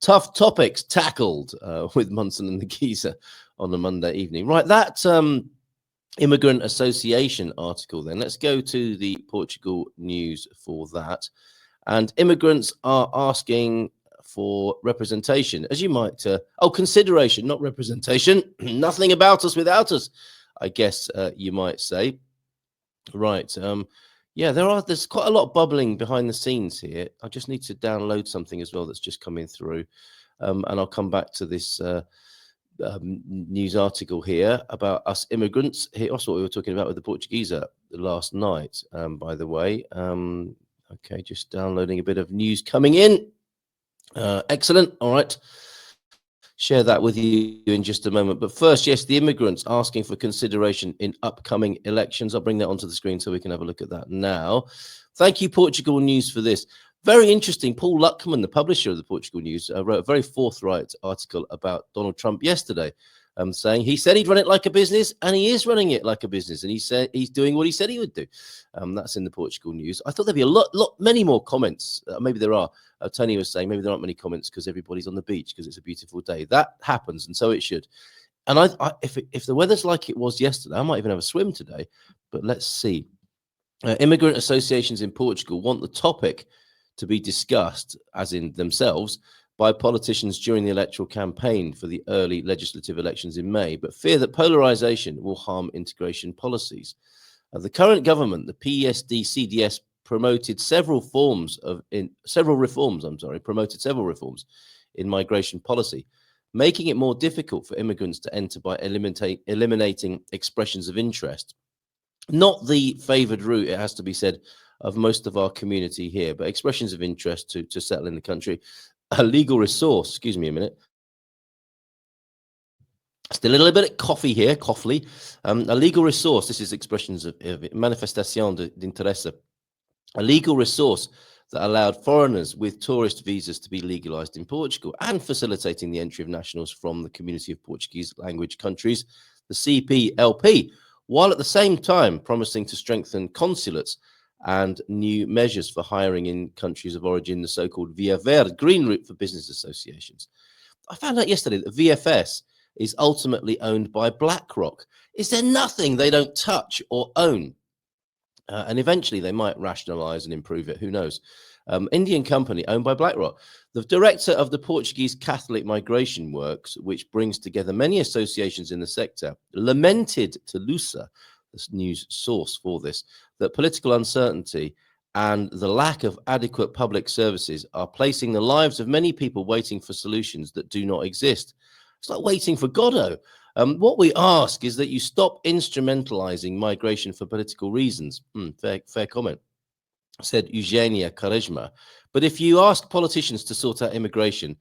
Tough topics tackled with Munson and the Geezer on a Monday evening. Right, that Immigrant Association article then. Let's go to the Portugal news for that. And immigrants are asking for representation, as you might, consideration, not representation. Nothing about us without us, I guess you might say. Right. Yeah, there's quite a lot bubbling behind the scenes here. I just need to download something as well that's just coming through. And I'll come back to this news article here about us immigrants. Here, that's what we were talking about with the Portugeeza last night, by the way. Okay, just downloading a bit of news coming in. Excellent. All right. Share that with you in just a moment. But first, yes, the immigrants asking for consideration in upcoming elections. I'll bring that onto the screen so we can have a look at that now. Thank you, Portugal News, for this. Very interesting. Paul Luckman, the publisher of the Portugal News, wrote a very forthright article about Donald Trump yesterday, saying he said he'd run it like a business, and he is running it like a business, and he said he's doing what he said he would do. That's in the Portugal News. I thought there'd be many more comments. Maybe there are. Tony was saying maybe there aren't many comments because everybody's on the beach because it's a beautiful day. That happens, and so it should. And if the weather's like it was yesterday, I might even have a swim today. But let's see. Immigrant associations in Portugal want the topic to be discussed, as in themselves, by politicians during the electoral campaign for the early legislative elections in May, but fear that polarization will harm integration policies. The current government, the PSD-CDS, promoted several reforms in migration policy, making it more difficult for immigrants to enter by eliminating expressions of interest. Not the favored route, it has to be said, of most of our community here, but expressions of interest to settle in the country. A legal resource, excuse me a minute. Still a little bit of coffee here, coughly. A legal resource, this is expressions of manifestación de interesse, a legal resource that allowed foreigners with tourist visas to be legalized in Portugal and facilitating the entry of nationals from the community of Portuguese language countries, the CPLP, while at the same time promising to strengthen consulates and new measures for hiring in countries of origin, the so-called Via Verde, green route for business associations. I found out yesterday that VFS is ultimately owned by BlackRock. Is there nothing they don't touch or own? And eventually they might rationalize and improve it. Who knows? Indian company owned by BlackRock. The director of the Portuguese Catholic Migration Works, which brings together many associations in the sector, lamented to Lusa, the news source for this, that political uncertainty and the lack of adequate public services are placing the lives of many people waiting for solutions that do not exist. It's like waiting for Godot. What we ask is that you stop instrumentalizing migration for political reasons. Fair comment, said Eugenia Quaresma. But if you ask politicians to sort out immigration,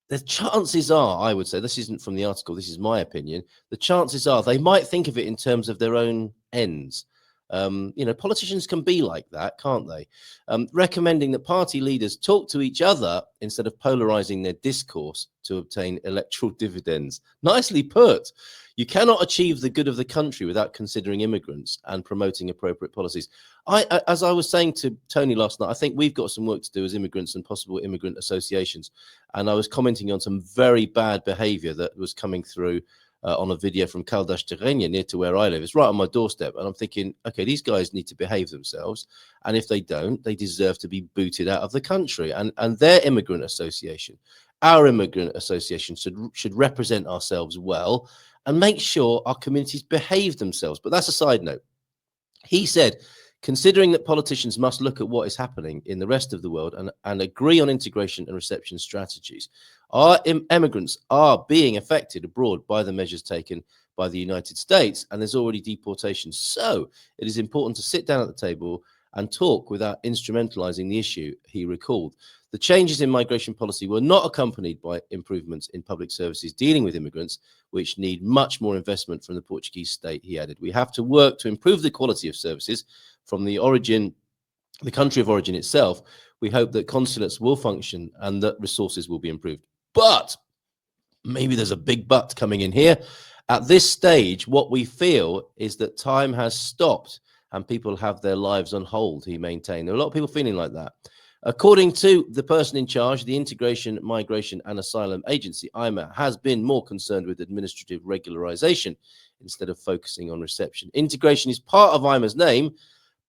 the chances are, I would say, this isn't from the article, this is my opinion, the chances are they might think of it in terms of their own ends. Politicians can be like that, can't they? Recommending that party leaders talk to each other instead of polarizing their discourse to obtain electoral dividends. Nicely put. You cannot achieve the good of the country without considering immigrants and promoting appropriate policies. As I was saying to Tony last night, I think we've got some work to do as immigrants and possible immigrant associations. And I was commenting on some very bad behavior that was coming through on a video from Caldas de Rainha, near to where I live. It's right on my doorstep. And I'm thinking, okay, these guys need to behave themselves. And if they don't, they deserve to be booted out of the country. And their immigrant association, our immigrant association should represent ourselves well and make sure our communities behave themselves. But that's a side note. He said, considering that politicians must look at what is happening in the rest of the world and agree on integration and reception strategies, our immigrants are being affected abroad by the measures taken by the United States, and there's already deportation. So it is important to sit down at the table and talk without instrumentalizing the issue, he recalled. The changes in migration policy were not accompanied by improvements in public services dealing with immigrants, which need much more investment from the Portuguese state, he added. We have to work to improve the quality of services from the country of origin itself. We hope that consulates will function and that resources will be improved. But maybe there's a big but coming in here. At this stage, what we feel is that time has stopped and people have their lives on hold, he maintained. There are a lot of people feeling like that. According to the person in charge, the Integration, Migration and Asylum Agency, IMA, has been more concerned with administrative regularization instead of focusing on reception. Integration is part of IMA's name,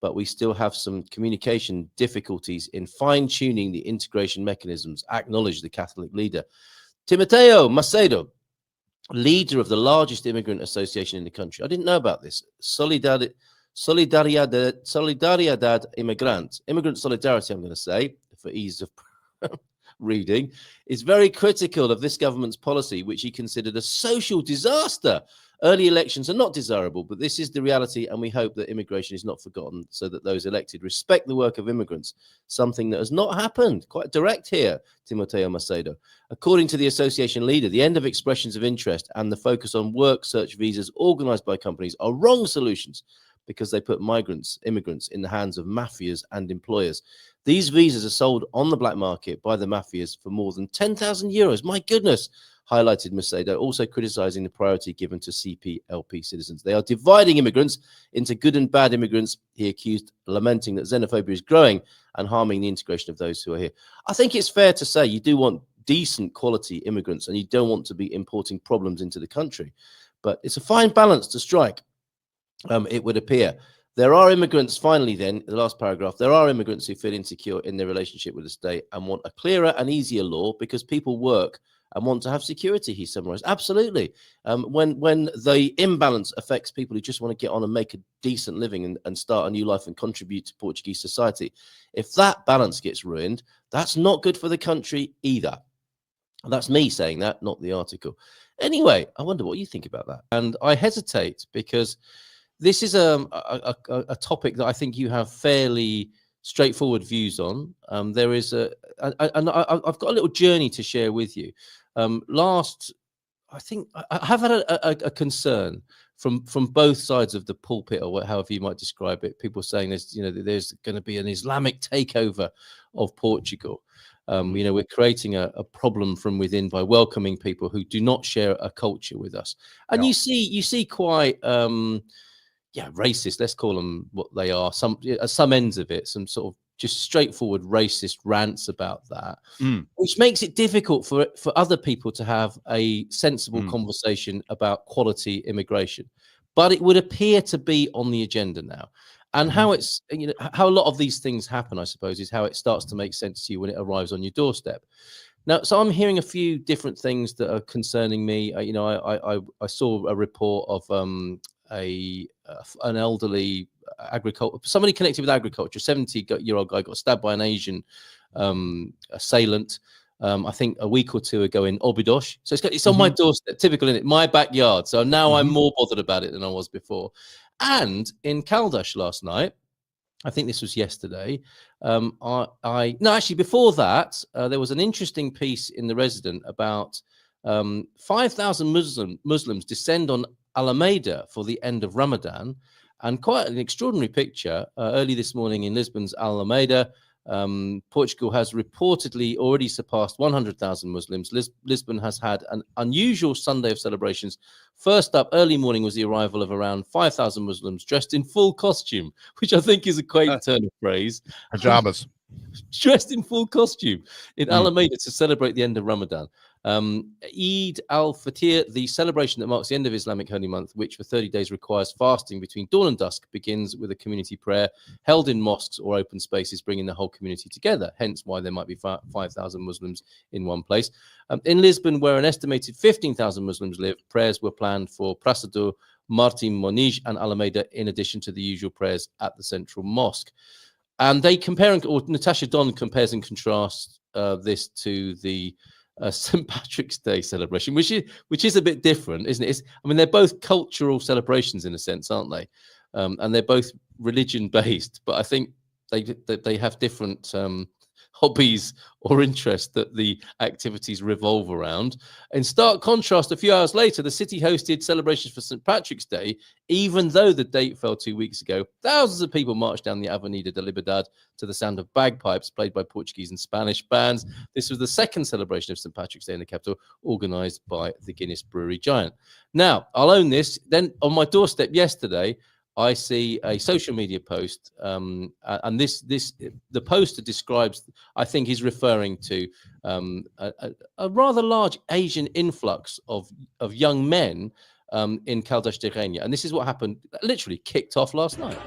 but we still have some communication difficulties in fine-tuning the integration mechanisms, acknowledged the Catholic leader. Timoteo Macedo, leader of the largest immigrant association in the country. I didn't know about this. Solidaridad Immigrant Solidarity, I'm going to say, for ease of reading, is very critical of this government's policy, which he considered a social disaster. Early elections are not desirable, but this is the reality, and we hope that immigration is not forgotten so that those elected respect the work of immigrants, something that has not happened. Quite direct here, Timoteo Macedo. According to the association leader, the end of expressions of interest and the focus on work search visas organized by companies are wrong solutions because they put immigrants in the hands of mafias and employers. These visas are sold on the black market by the mafias for more than 10,000 euros. My goodness, highlighted Macedo, also criticizing the priority given to CPLP citizens. They are dividing immigrants into good and bad immigrants, he accused, lamenting that xenophobia is growing and harming the integration of those who are here. I think it's fair to say you do want decent quality immigrants and you don't want to be importing problems into the country. But it's a fine balance to strike, it would appear. There are immigrants, finally then, the last paragraph, there are immigrants who feel insecure in their relationship with the state and want a clearer and easier law because people work and want to have security, he summarized. Absolutely. When the imbalance affects people who just want to get on and make a decent living and start a new life and contribute to Portuguese society, if that balance gets ruined, that's not good for the country either. And that's me saying that, not the article. Anyway, I wonder what you think about that. And I hesitate because this is a topic that I think you have fairly straightforward views on. There is I've got a little journey to share with you. I think I have had a concern from both sides of the pulpit, or however you might describe it. People saying there's going to be an Islamic takeover of Portugal. We're creating a problem from within by welcoming people who do not share a culture with us, and you see quite racist, let's call them what they are, at some ends of it, some sort of just straightforward racist rants about that, which makes it difficult for other people to have a sensible conversation about quality immigration. But it would appear to be on the agenda now. And how it's, how a lot of these things happen, I suppose, is how it starts to make sense to you when it arrives on your doorstep. Now, so I'm hearing a few different ththings that are concerning me. I saw a report of an elderly somebody connected with agriculture, 70-year-old guy got stabbed by an Asian assailant, I think a week or two ago in Óbidos. So it's on my doorstep, typical, in it, my backyard. So now I'm more bothered about it than I was before. And in Caldas last night, I think this was yesterday. Actually, before that, there was an interesting piece in The Resident about 5,000 Muslims descend on Alameda for the end of Ramadan, and quite an extraordinary picture. Early this morning in Lisbon's Alameda, Portugal has reportedly already surpassed 100,000 Muslims. Lisbon has had an unusual Sunday of celebrations. First up, early morning, was the arrival of around 5,000 Muslims dressed in full costume, which I think is a quaint turn of phrase. Pajamas. Dressed in full costume in Alameda to celebrate the end of Ramadan. Eid al-Fitr, the celebration that marks the end of Islamic holy month, which for 30 days requires fasting between dawn and dusk, begins with a community prayer held in mosques or open spaces, bringing the whole community together, hence why there might be 5,000 Muslims in one place. In Lisbon, where an estimated 15,000 Muslims live, prayers were planned for Praça do Martim Moniz and Alameda, in addition to the usual prayers at the central mosque. And they Natasha Don compares and contrasts this to the St. Patrick's Day celebration, which is a bit different, isn't it? They're both cultural celebrations in a sense, aren't they? And they're both religion-based, but I think they have different hobbies or interests that the activities revolve around. In stark contrast, a few hours later, the city hosted celebrations for St. Patrick's Day, even though the date fell 2 weeks ago. Thousands of people marched down the Avenida de Liberdade to the sound of bagpipes played by Portuguese and Spanish bands. This was the second celebration of St. Patrick's Day in the capital, organised by the Guinness brewery giant. Now, I'll own this. Then on my doorstep yesterday, I see a social media post, and the poster describes, I think he's referring to a rather large Asian influx of young men in Caldas de Rainha, and this is what happened. Literally kicked off last night.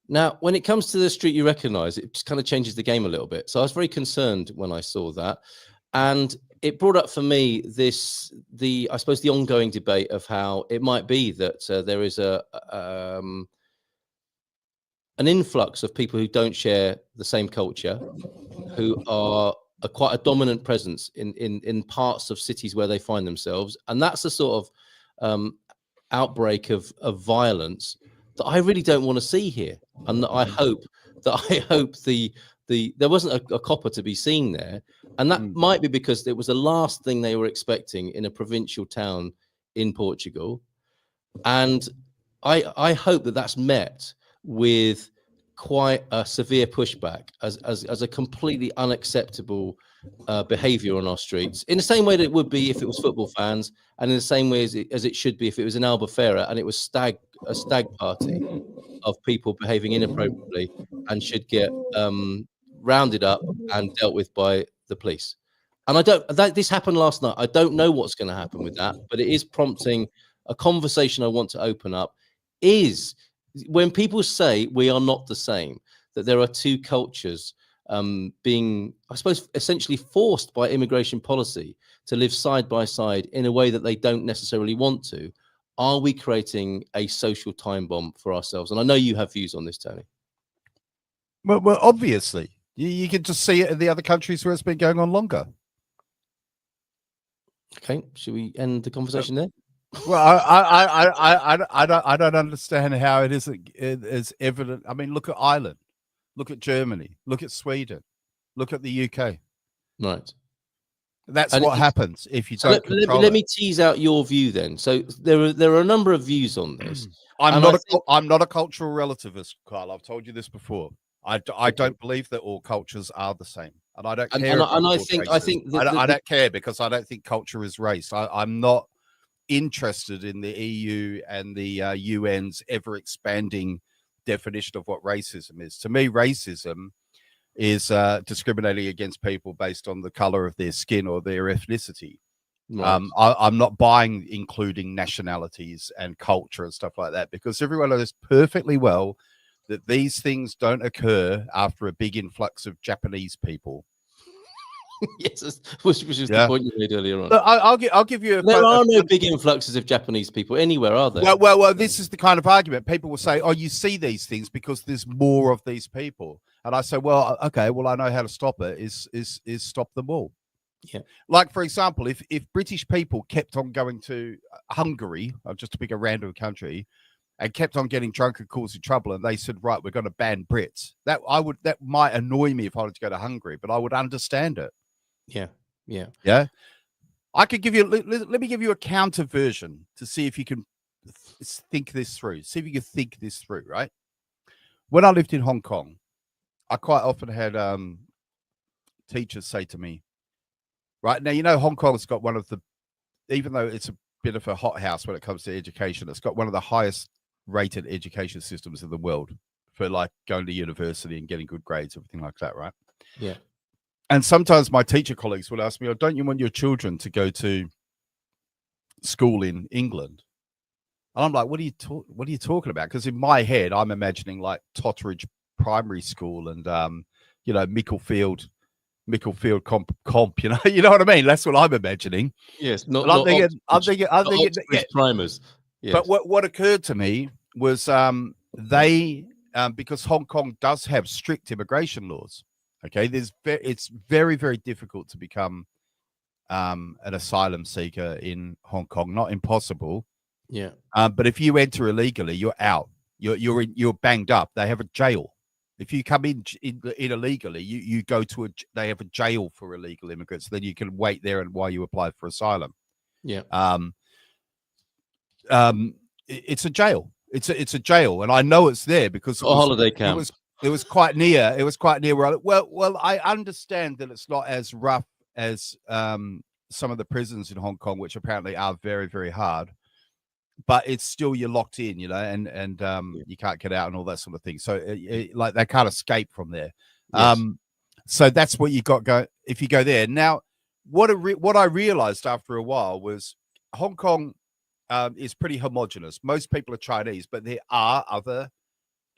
Now, when it comes to the street you recognize, it just kind of changes the game a little bit. So I was very concerned when I saw that. And it brought up for me I suppose, the ongoing debate of how it might be that there is an influx of people who don't share the same culture, who are quite a dominant presence in parts of cities where they find themselves. And that's a sort of outbreak of violence that I really don't want to see here, and that I hope there wasn't a copper to be seen there, and that might be because it was the last thing they were expecting in a provincial town in Portugal, and I hope that that's met with quite a severe pushback as a completely unacceptable behavior on our streets, in the same way that it would be if it was football fans, and in the same way as it should be if it was in Albufeira and it was a stag party of people behaving inappropriately and should get rounded up and dealt with by the police. And this happened last night. I don't know what's going to happen with that, but it is prompting a conversation I want to open up. Is when people say we are not the same, that there are two cultures being, I suppose, essentially forced by immigration policy to live side by side in a way that they don't necessarily want to, are we creating a social time bomb for ourselves? And I know you have views on this, Tony. Well, obviously, you can just see it in the other countries where it's been going on longer. Okay, should we end the conversation there? Well, I don't understand how it is evident. I mean, look at Ireland, look at Germany, look at Sweden, look at the UK. Right. That's what happens if you don't control let me tease out your view then. So there are a number of views on this. I'm not a cultural relativist, Carl. I've told you this before. I don't believe that all cultures are the same, and I don't care. I don't care, because I don't think culture is race. I'm not interested in the EU and the UN's ever expanding definition of what racism is. To me, racism is discriminating against people based on the color of their skin or their ethnicity. Right. I'm not buying including nationalities and culture and stuff like that, because everyone knows perfectly well that these things don't occur after a big influx of Japanese people. Yes, which is the point you made earlier on. I'll give you. There are no big influxes of Japanese people anywhere, are there? Well, this is the kind of argument people will say. Oh, you see these things because there's more of these people, and I say, well, okay, well, I know how to stop it. Is stop them all. Yeah. Like, for example, if British people kept on going to Hungary, just to pick a random country, and kept on getting drunk and causing trouble, and they said, right, we're going to ban Brits. That might annoy me if I wanted to go to Hungary, but I would understand it. Yeah. I could give you. Let me give you a counter version to see if you can think this through. See if you can think this through. Right. When I lived in Hong Kong, I quite often had teachers say to me, right now, Hong Kong's got one of the, even though it's a bit of a hothouse when it comes to education, it's got one of the highest rated education systems in the world for like going to university and getting good grades, everything like that, right? Yeah. And sometimes my teacher colleagues will ask me, oh, don't you want your children to go to school in England? And I'm like, what are you talking about? Because in my head, I'm imagining like Totteridge Primary School and Micklefield comp, you know what I mean? That's what I'm imagining. Yes, I'm thinking primers. Yes. But what occurred to me was because Hong Kong does have strict immigration laws. Okay, it's very, very difficult to become an asylum seeker in Hong Kong. Not impossible. Yeah. But if you enter illegally, you're out. You're banged up. They have a jail. If you come in illegally, you go to they have a jail for illegal immigrants. Then you can wait there and while you apply for asylum. Yeah. It's a jail. It's a jail, and I know it's there because a holiday camp. It was quite near. It was quite near where. Well, I understand that it's not as rough as some of the prisons in Hong Kong, which apparently are very, very hard. But it's still you're locked in, and you can't get out and all that sort of thing. So like they can't escape from there. Yes. So that's what you got go if you go there. Now, what I realized after a while was Hong Kong is pretty homogenous. Most people are Chinese, but there are other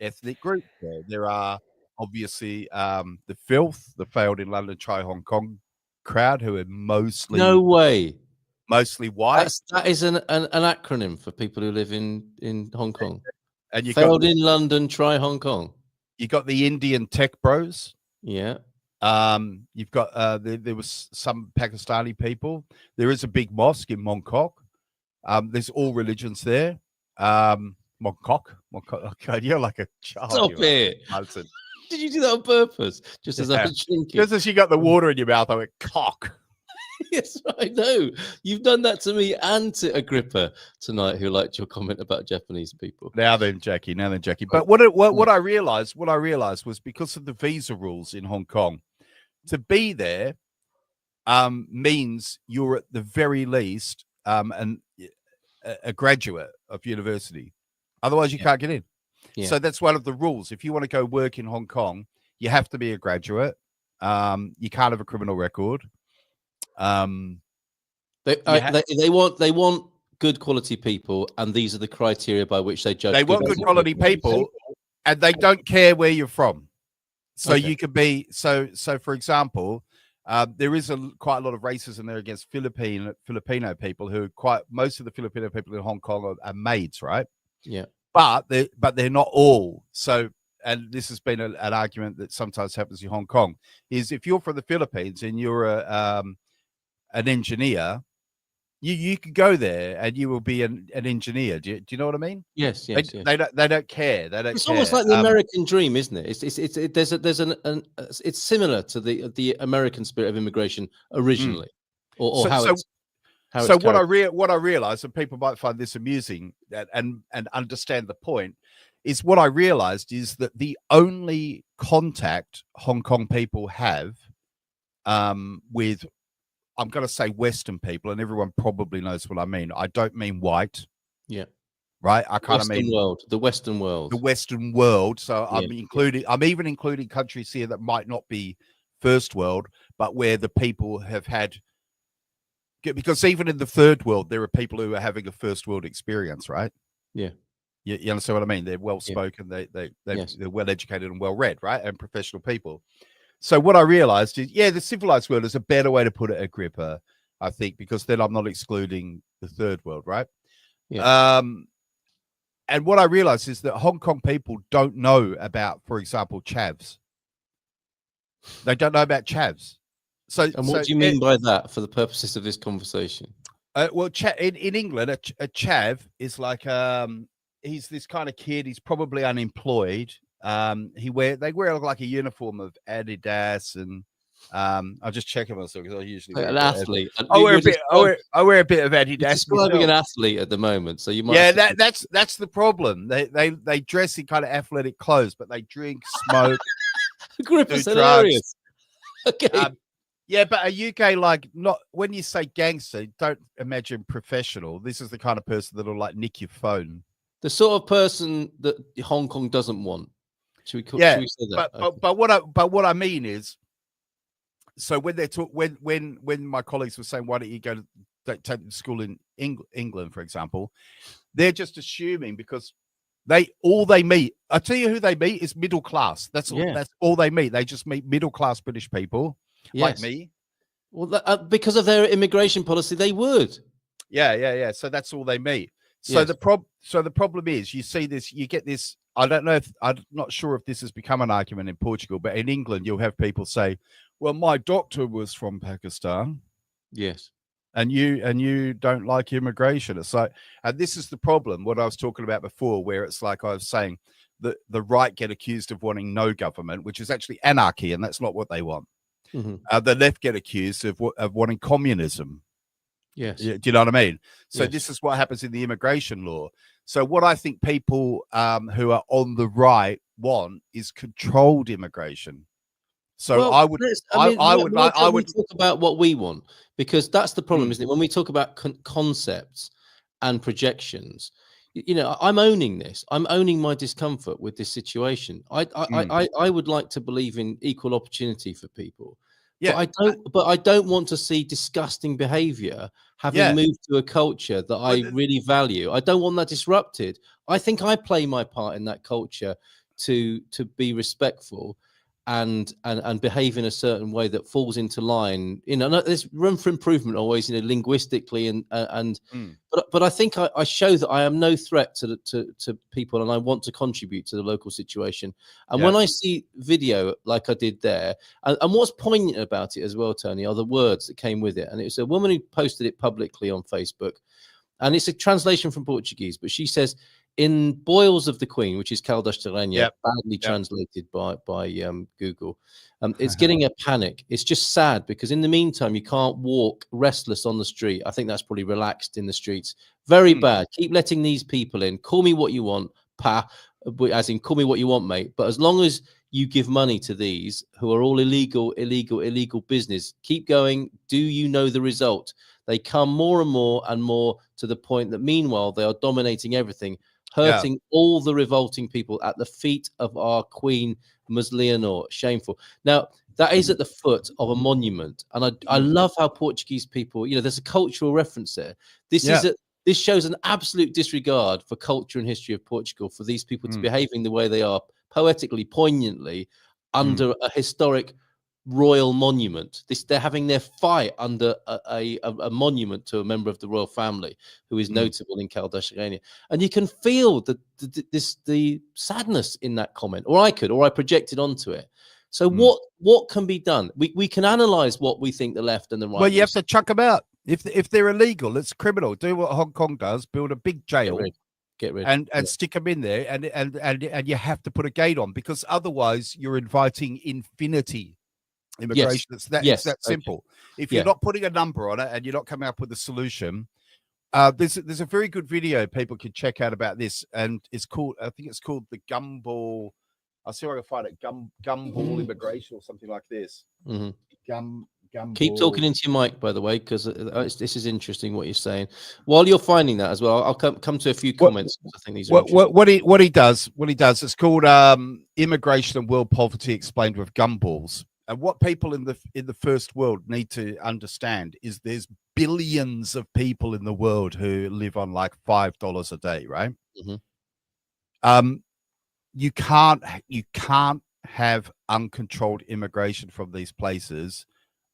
ethnic groups there. There are obviously the filth, the failed in London, try Hong Kong crowd, who are mostly mostly white. That is an acronym for people who live in Hong Kong. And you failed in London, try Hong Kong. You got the Indian tech bros. Yeah. You've got there was some Pakistani people. There is a big mosque in Mongkok. There's all religions there. Mongkok. Oh God, you're like a child. Stop it. Did you do that on purpose? Just as I was drinking. Just as you got the water in your mouth, I went cock. Yes, I know. You've done that to me and to Agrippa tonight, who liked your comment about Japanese people. Now then, Jackie. But what I realized was because of the visa rules in Hong Kong, to be there means you're at the very least a graduate of university. Otherwise, you can't get in. Yeah. So that's one of the rules. If you want to go work in Hong Kong, you have to be a graduate. You can't have a criminal record. They want good quality people, and these are the criteria by which they judge. They want good quality people, and they don't care where you're from. So you could be so. For example, there is quite a lot of racism there against Filipino people who most of the Filipino people in Hong Kong are maids, right? Yeah, but they're not all. So, and this has been an argument that sometimes happens in Hong Kong, is if you're from the Philippines and you're an engineer, you could go there and you will be an engineer. Do you know what I mean? Yes. They don't care. It's almost like the American dream, isn't it? It's similar to the American spirit of immigration originally, or So what I realized, and people might find this amusing and understand the point, is what I realized is that the only contact Hong Kong people have with, I'm going to say Western people, and everyone probably knows what I mean. I don't mean white. Yeah. Right. I kind of mean the Western world. The Western world. So I'm even including countries here that might not be first world, but where the people have had, because even in the third world, there are people who are having a first world experience, right? Yeah. You understand what I mean? They're well spoken, they're well educated and well read, right? And professional people. So what I realized is, the civilized world is a better way to put it, Agrippa, I think, because then I'm not excluding the third world, right? Yeah. And what I realized is that Hong Kong people don't know about, for example, chavs. They don't know about chavs. And what do you mean by that for the purposes of this conversation? Well, in England, a chav is like he's this kind of kid. He's probably unemployed. They wear like a uniform of Adidas, and I'll just check myself because I usually an athlete. I wear a bit of Adidas. You're describing an athlete at the moment, so you might. Yeah, that's the problem. They dress in kind of athletic clothes, but they drink, smoke, do drugs. Okay. Yeah, but a UK, like, not when you say gangster, don't imagine professional. This is the kind of person that'll like nick your phone. The sort of person that Hong Kong doesn't want. Should we say that? But what I mean is, so when when my colleagues were saying, why don't you go to take to school in England, for example, they're just assuming because all they meet. I tell you who they meet is middle class. That's all they meet. They just meet middle class British people. Like me. Well, because of their immigration policy, they would. Yeah. So that's all they meet. So the problem is, you see this, you get this. I'm not sure if this has become an argument in Portugal, but in England, you'll have people say, "Well, my doctor was from Pakistan." Yes. And you don't like immigration. It's like, and this is the problem, what I was talking about before, where it's like I was saying that the right get accused of wanting no government, which is actually anarchy, and that's not what they want. The left get accused of wanting communism. Yes. Do you know what I mean? So yes. This is what happens in the immigration law. So what I think people who are on the right want is controlled immigration. So well, I would talk about what we want, because that's the problem, isn't it? When we talk about concepts and projections, you know, I'm owning this. I'm owning my discomfort with this situation. I would like to believe in equal opportunity for people. Yeah. But I don't want to see disgusting behavior having moved to a culture that I really value. I don't want that disrupted. I think I play my part in that culture to be respectful and behave in a certain way that falls into line. You know, there's room for improvement always, you know, linguistically but I think I show that I am no threat to people, and I want to contribute to the local situation. And when I see video like I did there, and what's poignant about it as well, Tony, are the words that came with it. And it was a woman who posted it publicly on Facebook, and it's a translation from Portuguese, but she says, in Boils of the Queen, which is Caldas badly translated by Google, it's getting a panic. It's just sad because in the meantime, you can't walk restless on the street. I think that's probably relaxed in the streets. Very bad. Keep letting these people in. Call me what you want, as in call me what you want, mate. But as long as you give money to these who are all illegal business, keep going. Do you know the result? They come more and more to the point that meanwhile they are dominating everything, hurting all the revolting people at the feet of our Queen Leonor. Shameful. Now, that is at the foot of a monument. And I love how Portuguese people, you know, there's a cultural reference there. This shows an absolute disregard for culture and history of Portugal, for these people to behaving the way they are, poetically, poignantly, under a historic royal monument. They're having their fight under a monument to a member of the royal family who is notable in Caldas, and you can feel the sadness in that comment, or I projected onto it. So what can be done? We can analyze what we think the left and the right. Well, you have to chuck them out. If they're illegal, it's criminal. Do what Hong Kong does: build a big jail, get rid, and stick them in there, and you have to put a gate on, because otherwise you're inviting infinity immigration. It's that simple. If you're not putting a number on it and you're not coming up with a solution, there's a very good video people can check out about this, and I think it's called the Gumball. I'll see if I can find it. Gumball immigration or something like this. Gumball. Keep talking into your mic, by the way, because this is interesting what you're saying. While you're finding that as well, I'll come to a few comments. I think these are what he does. It's called Immigration and World Poverty Explained with Gumballs. And what people in the first world need to understand is there's billions of people in the world who live on like $5 a day, right? You can't have uncontrolled immigration from these places,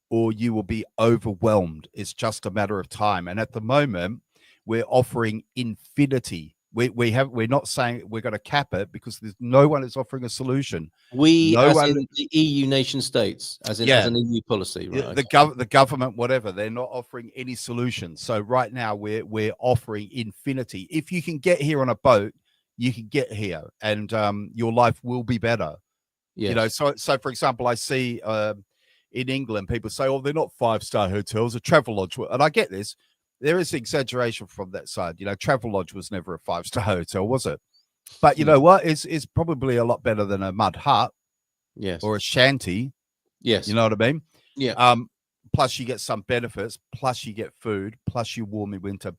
or you will be overwhelmed. It's just a matter of time. And at the moment, we're offering infinity. We're not saying we're going to cap it, because there's no one is offering a solution. In the EU nation states, as an EU policy, right? The government, whatever, they're not offering any solution. So right now we're offering infinity. If you can get here on a boat, you can get here, and your life will be better. Yes. You know, so for example, I see in England people say, "Oh, they're not 5-star hotels, a Travelodge," and I get this. There is exaggeration from that side. You know, Travelodge was never a 5-star hotel, was it? But you know what? It's probably a lot better than a mud hut, or a shanty. Yes, you know what I mean. Yeah. Plus, you get some benefits. Plus, you get food. Plus, you're warm in winter.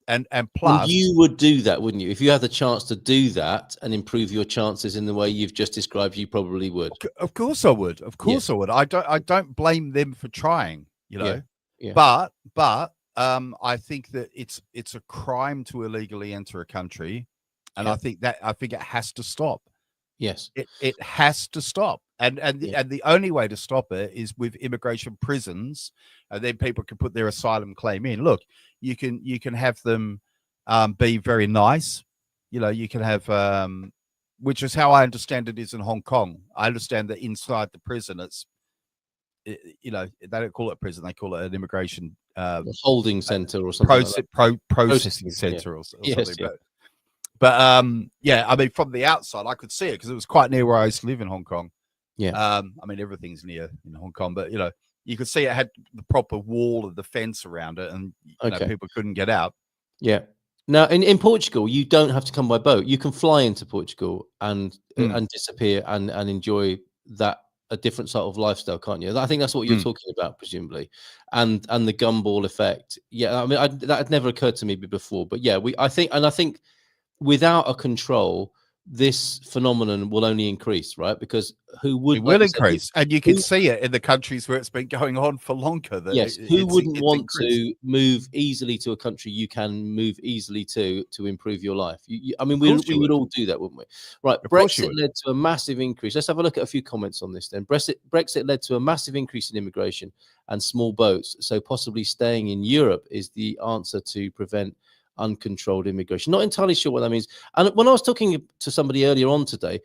And plus, you would do that, wouldn't you? If you had the chance to do that and improve your chances in the way you've just described, you probably would. Of course, I would. Of course, I would. I don't blame them for trying. You know, but I think that it's a crime to illegally enter a country, and I think it has to stop. Yes, it has to stop, and the only way to stop it is with immigration prisons, and then people can put their asylum claim in. Look, you can have them be very nice. You know, you can have which is how I understand it is in Hong Kong. I understand that inside the prison, it's, you know, they don't call it a prison, they call it an immigration holding center or something like that. Processing center or something. Yes, yeah. But yeah, I mean, from the outside, I could see it because it was quite near where I used to live in Hong Kong. Yeah. I mean, everything's near in Hong Kong, but you know, you could see it had the proper wall of the fence around it, and you know, people couldn't get out. Yeah. Now, in Portugal, you don't have to come by boat. You can fly into Portugal and disappear and enjoy a different sort of lifestyle, can't you? I think that's what you're talking about, presumably, and the gumball effect. Yeah, I mean, that had never occurred to me before, but yeah, I think without a control, this phenomenon will only increase, right? Because who would? It will increase, and you can see it in the countries where it's been going on for longer. Yes, who wouldn't want to move easily to a country you can move easily to improve your life? I mean, we would all do that, wouldn't we? Right, Brexit led to a massive increase. Let's have a look at a few comments on this then. Brexit led to a massive increase in immigration and small boats, so possibly staying in Europe is the answer to prevent uncontrolled immigration. Not entirely sure what that means. And when I was talking to somebody earlier on today,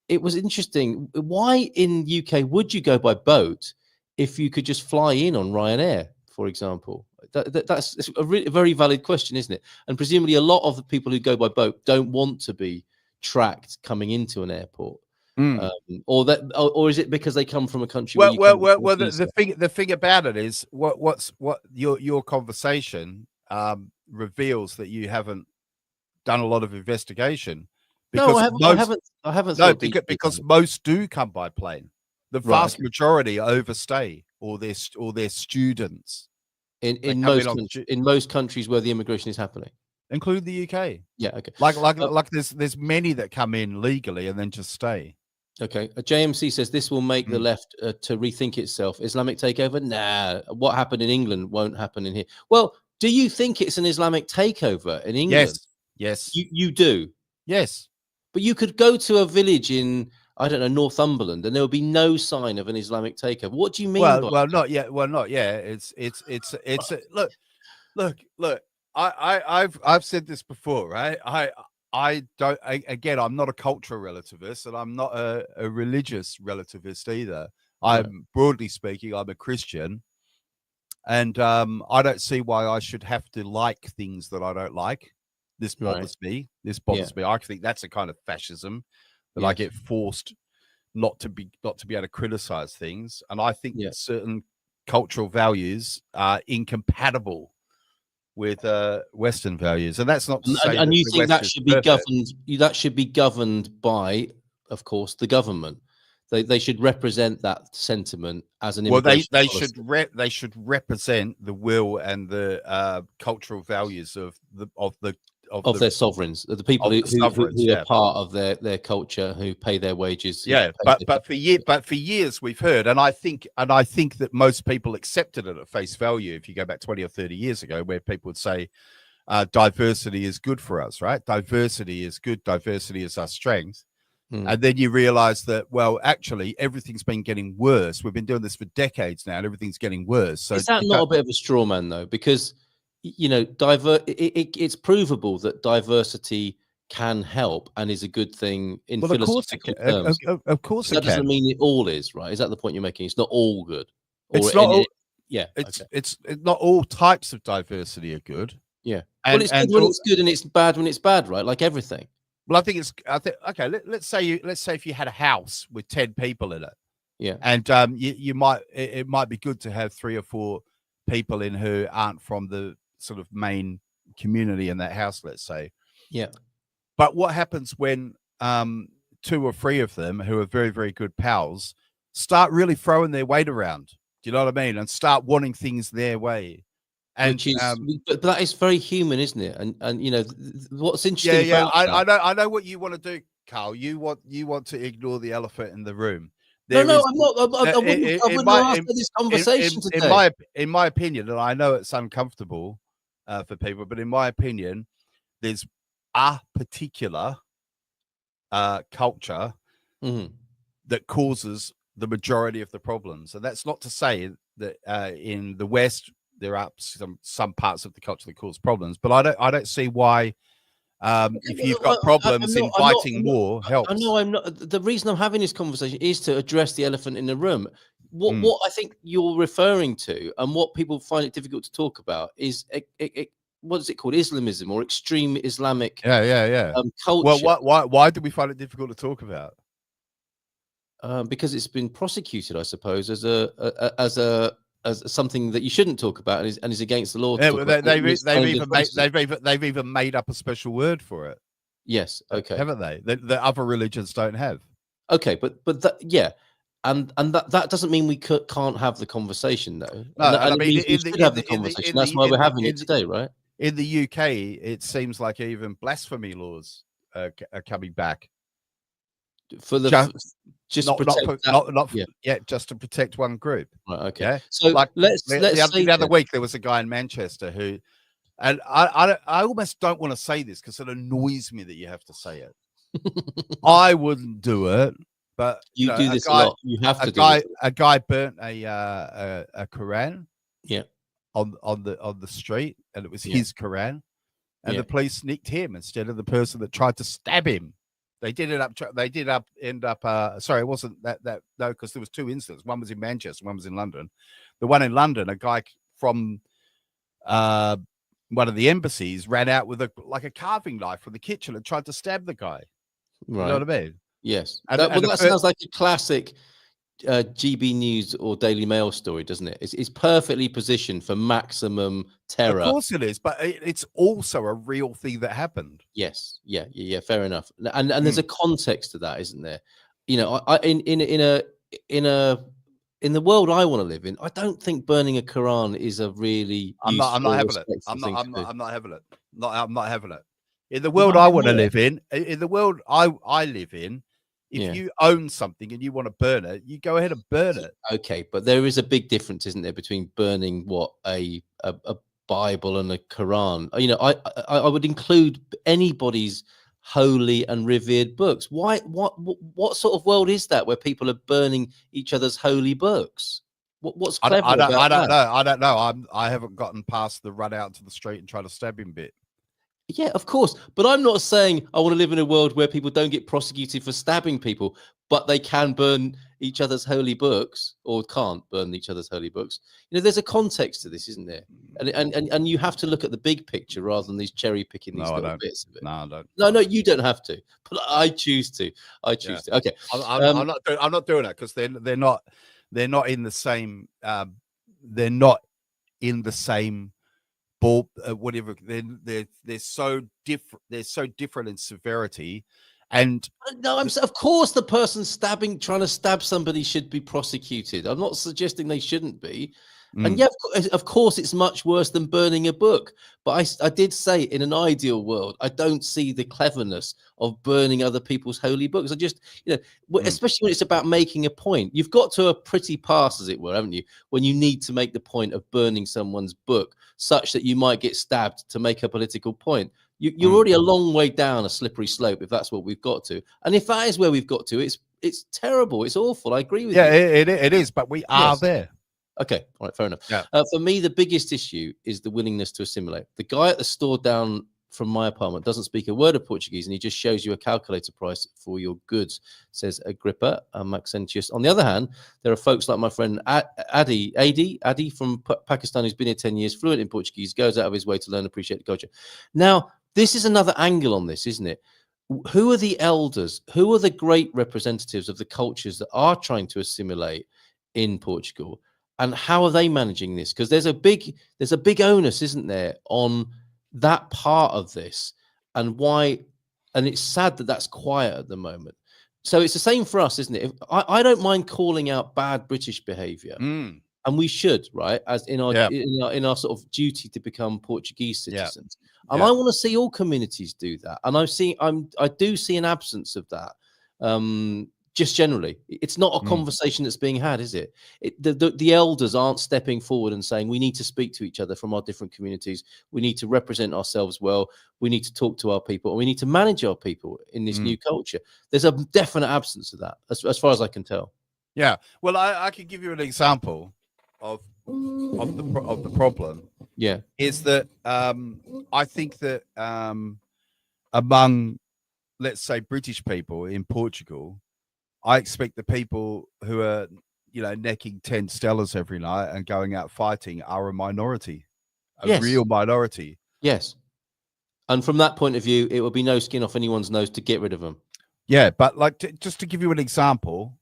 it was interesting. Why in UK would you go by boat if you could just fly in on Ryanair, for example? That's a very valid question, isn't it? And presumably a lot of the people who go by boat don't want to be tracked coming into an airport. Or is it because they come from a country well the thing about it is what your conversation reveals that you haven't done a lot of investigation. Because I haven't. No, because most do come by plane. The vast majority overstay, or they're students. In most countries where the immigration is happening, including the UK. Yeah, okay. Like there's many that come in legally and then just stay. Okay. A JMC says this will make the left to rethink itself. Islamic takeover? Nah. What happened in England won't happen in here. Well, do you think it's an Islamic takeover in England? Yes. You do. Yes. But you could go to a village in, I don't know, Northumberland, and there would be no sign of an Islamic takeover. What do you mean? Well, not yet. Well, not yet. It's look. I've said this before, right? I don't. Again, I'm not a cultural relativist, and I'm not a religious relativist either. I'm broadly speaking, I'm a Christian, and I don't see why I should have to like things that I don't like. This bothers me. This bothers me. I think that's a kind of fascism that I get forced not to be able to criticize things. And I think certain cultural values are incompatible with Western values. And that's not to say and you think that should be governed. That should be governed by, of course, the government. They should represent that sentiment as an immigration policy. They should represent the will and the cultural values of their sovereigns, the people who are part of their culture, who pay their wages. But for years we've heard, and I think that most people accepted it at face value. If you go back 20 or 30 years ago, where people would say diversity is good for us, right? Diversity is good. Diversity is our strength. And then you realize that, well, actually, everything's been getting worse. We've been doing this for decades now, and everything's getting worse. So is that not a bit of a straw man, though? Because you know, it's provable that diversity can help and is a good thing in philosophical terms. Of course, that doesn't mean it all is, right? Is that the point you're making? It's not all good. It's not all. Yeah, it's not all types of diversity are good. Yeah, well, it's good when it's good and it's bad when it's bad, right? Like everything. Well, I think okay. Let's say if you had a house with 10 people in it, and it might be good to have 3 or 4 people in who aren't from the sort of main community in that house, let's say. Yeah. But what happens when 2 or 3 of them who are very, very good pals start really throwing their weight around? Do you know what I mean? And start wanting things their way. And but that is very human, isn't it? And you know what's interesting. I know what you want to do, Carl. You want to ignore the elephant in the room. I'm not. I wouldn't ask for this conversation today. In my opinion, and I know it's uncomfortable for people, but in my opinion, there's a particular culture that causes the majority of the problems, and that's not to say that in the West there are some parts of the culture that cause problems, but I don't see why. If you've got problems, inviting more helps. I know I'm not. The reason I'm having this conversation is to address the elephant in the room. what I think you're referring to, and what people find it difficult to talk about, is what is it called? Islamism or extreme Islamic culture. Well, why do we find it difficult to talk about? Because it's been prosecuted, I suppose, as something that you shouldn't talk about, and is against the law. Yeah, they've even made up a special word for it. Yes, okay, haven't they? The other religions don't have. Okay, but that, and that doesn't mean we can't have the conversation, though. No, and I mean, we should have the conversation. That's why we're having it today, right? In the UK, it seems like even blasphemy laws are coming back for the just to protect one group. Right. Okay. Yeah. So like let's the other week there was a guy in Manchester who, and I almost don't want to say this because it annoys me that you have to say it. I wouldn't do it, but you do this a lot. You have to. A guy burnt a Quran. Yeah. On the street, and it was his Quran, and the police nicked him instead of the person that tried to stab him. They did end up. Sorry, it wasn't that. No, because there was two incidents. One was in Manchester, one was in London. The one in London, a guy from one of the embassies ran out with a carving knife from the kitchen and tried to stab the guy. Right. You know what I mean? Yes. That sounds like a classic GB News or Daily Mail story, doesn't it? It's perfectly positioned for maximum terror. Of course it is, but it's also a real thing that happened. Yes, yeah, fair enough. And there's a context to that, isn't there? You know, in the world I want to live in, I don't think burning a Quran is a really I'm not having it. I'm not having it. I'm not having it. In the world I want to live in the world I live in, if you own something and you want to burn it, you go ahead and burn it. Okay, but there is a big difference, isn't there, between burning a Bible and a Quran? You know, I would include anybody's holy and revered books. Why? What sort of world is that where people are burning each other's holy books? What's clever about that? I don't know. I haven't gotten past the run out to the street and try to stab him bit. Yeah, of course. But I'm not saying I want to live in a world where people don't get prosecuted for stabbing people, but they can burn each other's holy books, or can't burn each other's holy books. You know, there's a context to this, isn't there? And you have to look at the big picture rather than these cherry picking these little bits of it. No, I don't. No, you don't have to. But I choose to. To. Okay. I'm not doing that because they're not in the same. They're not in the same. Whatever they're so different in severity, and no, of course the person trying to stab somebody should be prosecuted. I'm not suggesting they shouldn't be, and yeah, of course it's much worse than burning a book. But I did say, in an ideal world, I don't see the cleverness of burning other people's holy books. I just, especially when it's about making a point, you've got to a pretty pass, as it were, haven't you? When you need to make the point of burning someone's book such that you might get stabbed to make a political point. You're already a long way down a slippery slope if that's what we've got to. And if that is where we've got to, it's terrible. It's awful. I agree with you. Yeah, it is. But we are there. Okay, all right, fair enough. Yeah. For me, the biggest issue is the willingness to assimilate. The guy at the store down from my apartment doesn't speak a word of Portuguese, and he just shows you a calculator price for your goods, says Agrippa Maxentius. On the other hand, there are folks like my friend Adi from Pakistan, who's been here 10 years, fluent in Portuguese, goes out of his way to learn and appreciate the culture. Now, this is another angle on this, isn't it? Who are the elders? Who are the great representatives of the cultures that are trying to assimilate in Portugal? And how are they managing this? Because there's a big onus, isn't there, on that part of this, and why? And it's sad that that's quiet at the moment. So it's the same for us, isn't it? I don't mind calling out bad British behaviour, and we should, right? As in our sort of duty to become Portuguese citizens. And I want to see all communities do that. And I do see an absence of that. Just generally, it's not a conversation that's being had, is it? The elders aren't stepping forward and saying we need to speak to each other from our different communities. We need to represent ourselves well. We need to talk to our people, and we need to manage our people in this new culture. There's a definite absence of that, as far as I can tell. Yeah. Well, I could give you an example of the problem. Yeah. Is that I think that among, let's say, British people in Portugal, I expect the people who are necking 10 Stellas every night and going out fighting are a minority, yes. real minority. Yes. And from that point of view, it would be no skin off anyone's nose to get rid of them. Yeah, but like just to give you an example,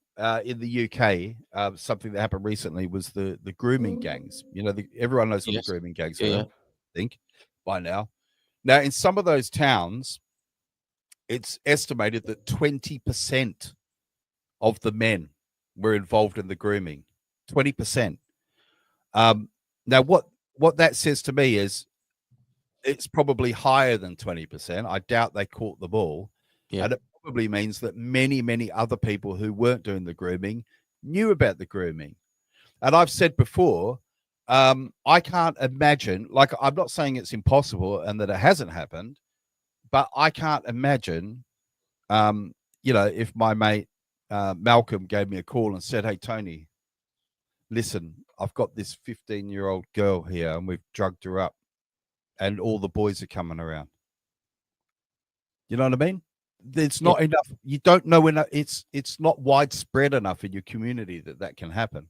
in the UK, something that happened recently was the grooming gangs. Everyone knows what the grooming gangs are, I think, by now. Now, in some of those towns, it's estimated that 20% of the men were involved in the grooming. 20%. Now, what that says to me is it's probably higher than 20%. I doubt they caught the ball. Yeah. And it probably means that many, many other people who weren't doing the grooming knew about the grooming. And I've said before, I can't imagine, like, I'm not saying it's impossible and that it hasn't happened, but I can't imagine, if my mate Malcolm gave me a call and said, "Hey, Tony, listen, I've got this 15-year-old girl here and we've drugged her up and all the boys are coming around." You know what I mean? There's not enough. You don't know enough. It's not widespread enough in your community that can happen.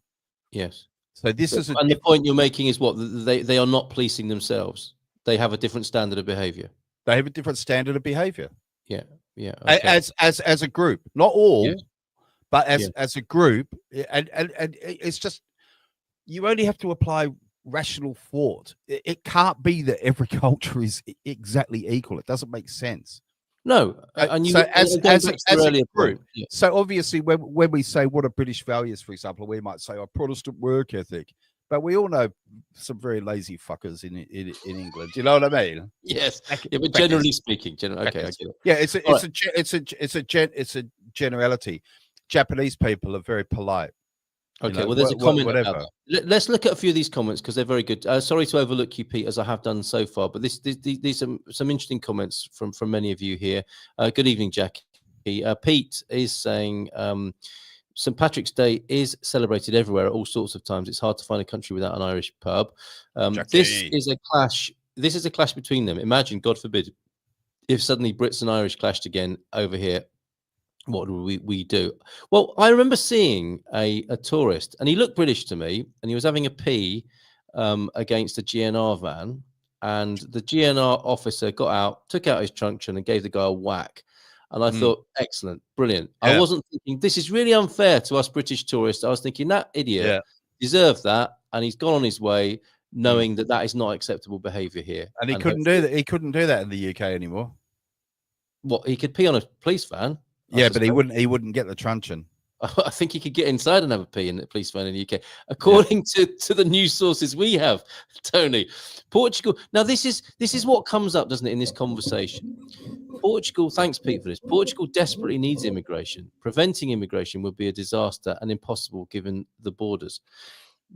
Yes. So this is and the point you're making is what they are not policing themselves. They have a different standard of behavior. They have a different standard of behavior. Yeah. Yeah. Okay. As a group, not all, but as a group, and it's just, you only have to apply rational thought. It can't be that every culture is exactly equal. It doesn't make sense. No, and so as a group, so obviously when we say what are British values, for example, we might say our Protestant work ethic, but we all know some very lazy fuckers in England. Do you know what I mean? Yes, but generally speaking, okay, I get it. Yeah, it's a generality. Japanese people are very polite. Okay, well, there's a comment about that. Let's look at a few of these comments because they're very good. Sorry to overlook you, Pete, as I have done so far, but these are some interesting comments from many of you here. Good evening, Jackie. Pete is saying St. Patrick's Day is celebrated everywhere at all sorts of times. It's hard to find a country without an Irish pub. This is a clash. This is a clash between them. Imagine, God forbid, if suddenly Brits and Irish clashed again over here. What would we do? Well, I remember seeing a tourist, and he looked British to me, and he was having a pee against a GNR van, and the GNR officer got out, took out his truncheon, and gave the guy a whack. And I thought, excellent, brilliant. Yeah. I wasn't thinking this is really unfair to us British tourists. I was thinking that idiot deserved that, and he's gone on his way, knowing that is not acceptable behaviour here. And he couldn't do that. He couldn't do that in the UK anymore. What, he could pee on a police van? Yeah, but he wouldn't get the truncheon. I think he could get inside and have a pee in the police van in the UK, according to the news sources we have. Tony, Portugal. Now this is what comes up, doesn't it, in this conversation? Portugal. Thanks, Pete, for this. Portugal desperately needs immigration. Preventing immigration would be a disaster and impossible given the borders.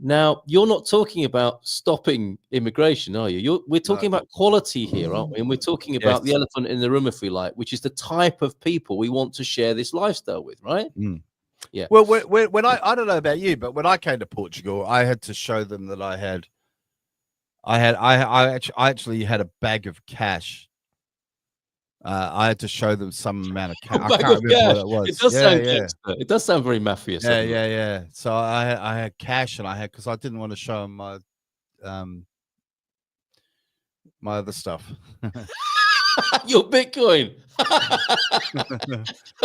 Now, you're not talking about stopping immigration, are you? We're talking about quality here, aren't we? And we're talking about the elephant in the room, if we like, which is the type of people we want to share this lifestyle with, right? Yeah. Well, when I don't know about you, but when I came to Portugal, I had to show them that I actually had a bag of cash. I had to show them some amount of cash. I can't remember what it was. It does sound gangster. It does sound very mafia. Yeah. So I had cash, and because I didn't want to show them my other stuff. Your Bitcoin.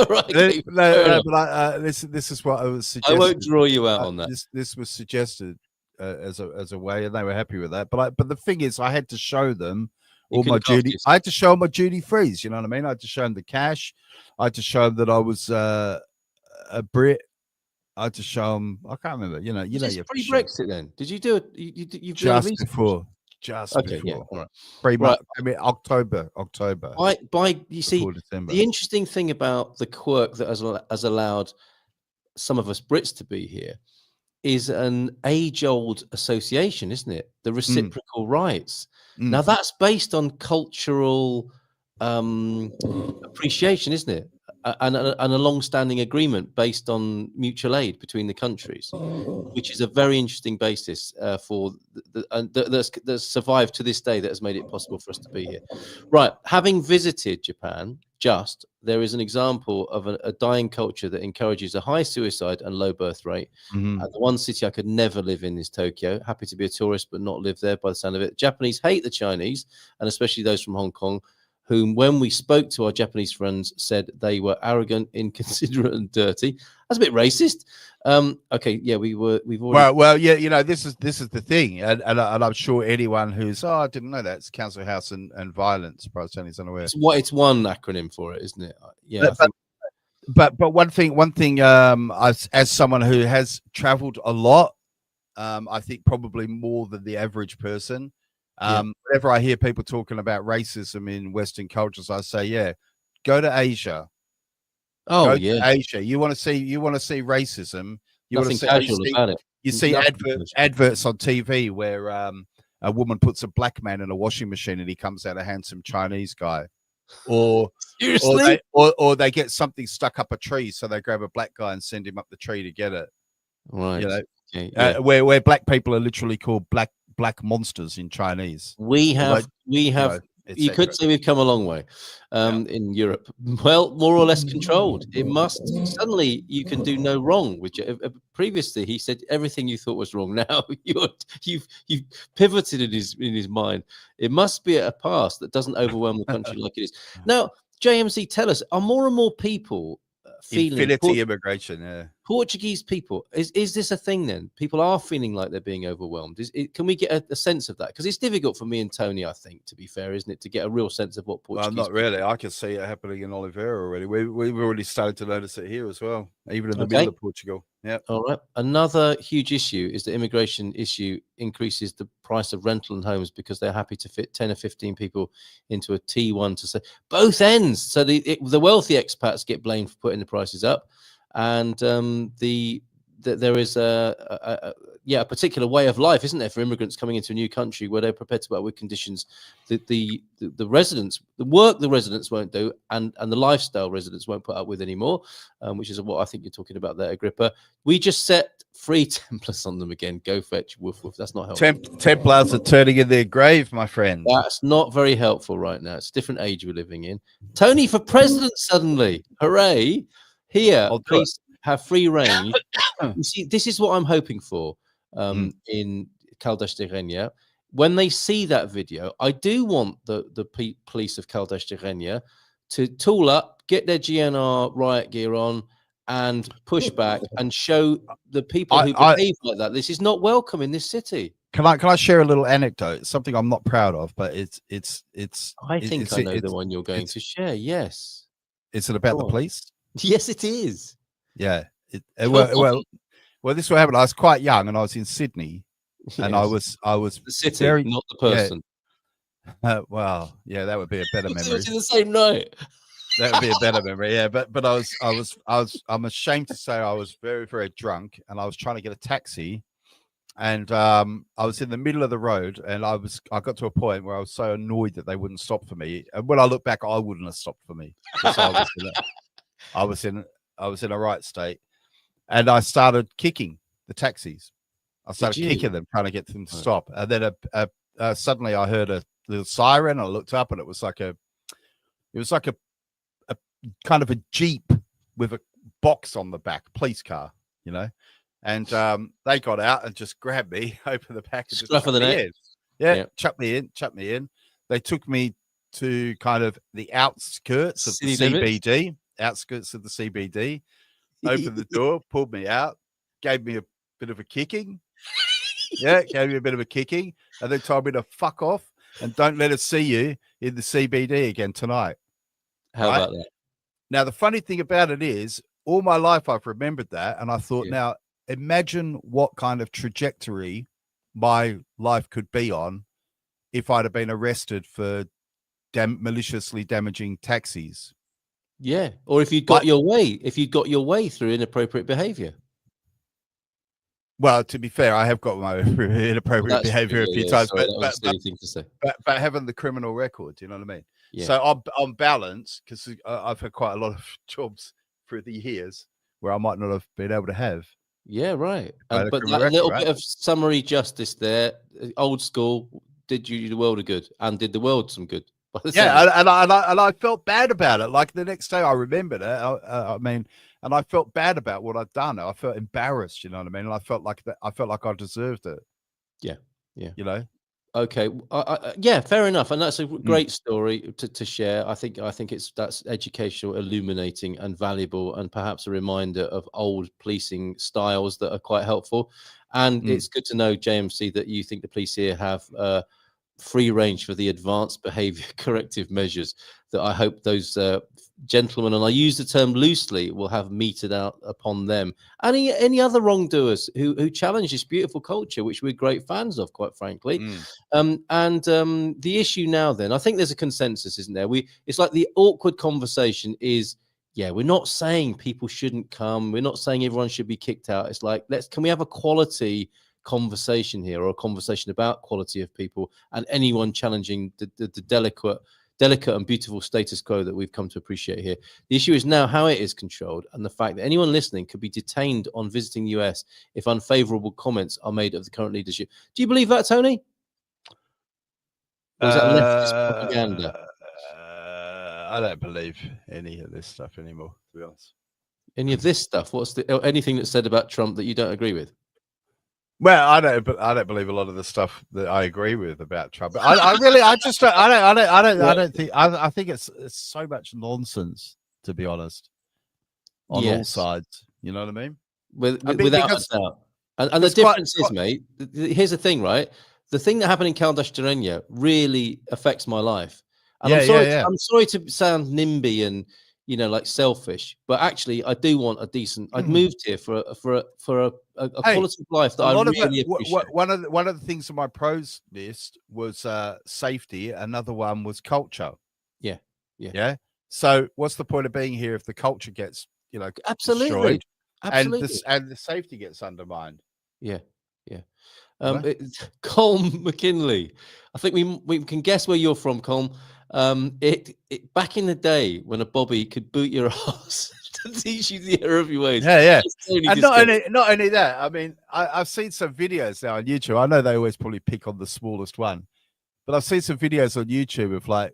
Right. No, but this is what I was suggesting. I won't draw you out on that. This was suggested as a way, and they were happy with that. But the thing is, I had to show them all my duty. I had to show them my duty frees. You know what I mean? I had to show them the cash. I had to show them that I was a Brit. I had to show them. I can't remember. You know. Pre-Brexit then? Did you do it? You've just before. Just before. Yeah, all right. Right. I mean, October. You see, the interesting thing about the quirk that has allowed some of us Brits to be here is an age-old association, isn't it? The reciprocal rights. Now that's based on cultural appreciation, isn't it? a long-standing agreement based on mutual aid between the countries, which is a very interesting basis for that's survived to this day, that has made it possible for us to be here. Right, having visited Japan, there is an example of a dying culture that encourages a high suicide and low birth rate. The one city I could never live in is Tokyo. Happy to be a tourist, but not live there by the sound of it. Japanese hate the Chinese, and especially those from Hong Kong, whom, when we spoke to our Japanese friends, said they were arrogant, inconsiderate, and dirty. That's a bit racist. Okay, yeah, we've already. Well, yeah, you know, this is the thing, and I'm sure anyone who's I didn't know that it's Council House and Violence. Probably is unaware. It's one acronym for it, isn't it? Yeah, but one thing, as someone who has travelled a lot, I think probably more than the average person. Whenever I hear people talking about racism in Western cultures, I say, yeah, go to Asia. Oh, yeah, Asia. You want to see racism. Nothing casual about it. You see adverts on TV where a woman puts a black man in a washing machine and he comes out a handsome Chinese guy, or seriously, or they get something stuck up a tree, so they grab a black guy and send him up the tree to get it. Right. You know, okay, yeah. Where black people are literally called black monsters in Chinese. We have. You could say we've come a long way in Europe. Well, more or less controlled. It must suddenly you can do no wrong. Which previously he said everything you thought was wrong. Now you've pivoted in his mind. It must be a past that doesn't overwhelm the country like it is now. JMC, tell us: are more and more people feeling infinity immigration? Yeah. Portuguese people, is this a thing then? People are feeling like they're being overwhelmed. Can we get a sense of that? Because it's difficult for me and Tony, I think, to be fair, isn't it, to get a real sense of what Portuguese. Well, not really. I can see it happening in Oliveira already. We've already started to notice it here as well, even in the middle of Portugal. Yeah. All right. Another huge issue is the immigration issue increases the price of rental and homes because they're happy to fit 10 or 15 people into a T1 to say both ends. So the wealthy expats get blamed for putting the prices up. And there is a particular way of life, isn't there, for immigrants coming into a new country where they're prepared to work with conditions that the residents, the work the residents won't do, and the lifestyle residents won't put up with anymore, which is what I think you're talking about there, Agrippa. We just set free Templars on them again. Go fetch, woof woof. That's not helpful. Templars are turning in their grave, my friend. That's not very helpful right now. It's a different age we're living in. Tony for president suddenly. Hooray. Here, please have free range. You see, this is what I'm hoping for in Caldas de Rainha. When they see that video, I do want the police of Caldas de Rainha to tool up, get their GNR riot gear on, and push back and show the people who behave like that. This is not welcome in this city. Can I share a little anecdote? It's something I'm not proud of, but it's. I think I know the one you're going to share. Yes. Is it about the police? Yes, it is. Yeah. Well, this is what happened. I was quite young, and I was in Sydney, and I was the city, not the person. Yeah. Well, yeah, that would be a better memory. It was in the same night. That would be a better memory. Yeah, but I'm ashamed to say I was very, very drunk, and I was trying to get a taxi, and I was in the middle of the road, and I got to a point where I was so annoyed that they wouldn't stop for me. And when I look back, I wouldn't have stopped for me. I was in a right state, and I started kicking the taxis. I started kicking them, trying to get them to stop. And then suddenly I heard a little siren. I looked up, and it was like a kind of a Jeep with a box on the back, police car, you know. And they got out and just grabbed me, opened the back, and just chucked me in. Yeah, chucked me in. They took me to kind of the outskirts of the CBD. Outskirts of the CBD, opened the door, pulled me out, gave me a bit of a kicking. Yeah, gave me a bit of a kicking, and then told me to fuck off and don't let us see you in the CBD again tonight. How about that? Now, the funny thing about it is, all my life I've remembered that, and I thought, now imagine what kind of trajectory my life could be on if I'd have been arrested for maliciously damaging taxis. Yeah, or if you got your way through inappropriate behavior. Well, to be fair, I have got my inappropriate behavior a few times, but having having the criminal record, do you know what I mean? Yeah. So on balance, because I've had quite a lot of jobs through the years where I might not have been able to have. Yeah, right. But that little bit of summary justice there, old school, did you the world a good and did the world some good. Yeah, and I felt bad about it. Like the next day, I remembered it. I mean, and I felt bad about what I'd done. I felt embarrassed. You know what I mean? And I felt like that. I felt like I deserved it. Yeah, yeah. You know. Okay, yeah, fair enough, and that's a great story to share. I think that's educational, illuminating, and valuable, and perhaps a reminder of old policing styles that are quite helpful. And it's good to know, JMC, that you think the police here have free range for the advanced behavior corrective measures that I hope those gentlemen, and I use the term loosely, will have meted out upon them. Any other wrongdoers who challenge this beautiful culture, which we're great fans of, quite frankly. The issue now, then, I think there's a consensus, isn't there? It's like the awkward conversation is, yeah, we're not saying people shouldn't come. We're not saying everyone should be kicked out. It's like, can we have a quality conversation here, or a conversation about quality of people and anyone challenging the delicate and beautiful status quo that we've come to appreciate here. The issue is now how it is controlled, and the fact that anyone listening could be detained on visiting the US if unfavorable comments are made of the current leadership. Do you believe that, Tony? Or is that leftist propaganda? I don't believe any of this stuff anymore, to be honest. Any of this stuff? Anything that's said about Trump that you don't agree with? Well, I don't believe a lot of the stuff that I agree with about Trump. I think it's so much nonsense, to be honest, on all sides. You know what I mean? Without a doubt. And the difference is, mate, here's the thing, right? The thing that happened in Caldas Terreña really affects my life. And I'm sorry to sound NIMBY and, you know, like selfish, but actually I do want a decent. I'd moved here for a quality of life that I really appreciate. One of the things on my pros list was safety. Another one was culture. Yeah. So what's the point of being here if the culture gets, you know, destroyed, and the safety gets undermined? Yeah. Colm McKinley, I think we can guess where you're from, Colm. Back in the day when a bobby could boot your ass to teach you the error of your ways. Yeah. And not only that, I mean, I've seen some videos now on YouTube. I know they always probably pick on the smallest one, but I've seen some videos on YouTube of like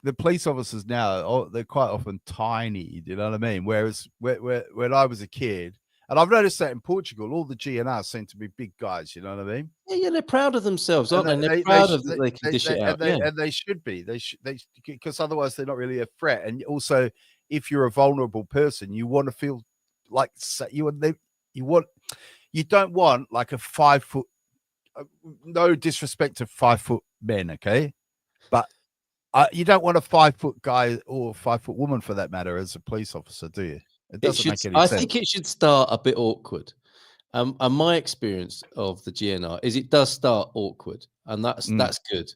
the police officers now, they're quite often tiny, you know what I mean? Whereas when I was a kid, and I've noticed that in Portugal, all the GNRs seem to be big guys. You know what I mean? Yeah, they're proud of themselves, aren't they? They're proud of that they can dish it out. And they should be. They because otherwise they're not really a threat. And also, if you're a vulnerable person, you want to feel like you don't want like a 5 foot. No disrespect to 5 foot men, okay, but you don't want a 5 foot guy or 5 foot woman for that matter as a police officer, do you? It doesn't make any sense. I think it should start a bit awkward. And my experience of the GNR is it does start awkward, and that's good.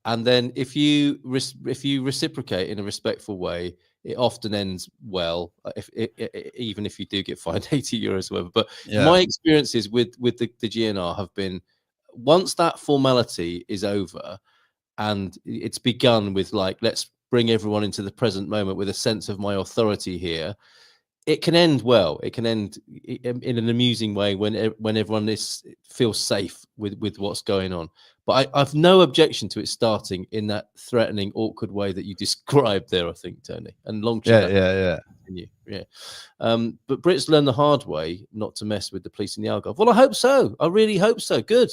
And then if you reciprocate in a respectful way, it often ends well. Even if you do get fined 80 euros or whatever. But my experiences with the GNR have been, once that formality is over and it's begun with like, let's bring everyone into the present moment with a sense of my authority here, it can end well. It can end in an amusing way when everyone feels safe with what's going on. But I've no objection to it starting in that threatening, awkward way that you described there, I think, Tony. And long term, yeah. But Brits learn the hard way not to mess with the police in the Algarve. Well, I hope so. I really hope so. Good.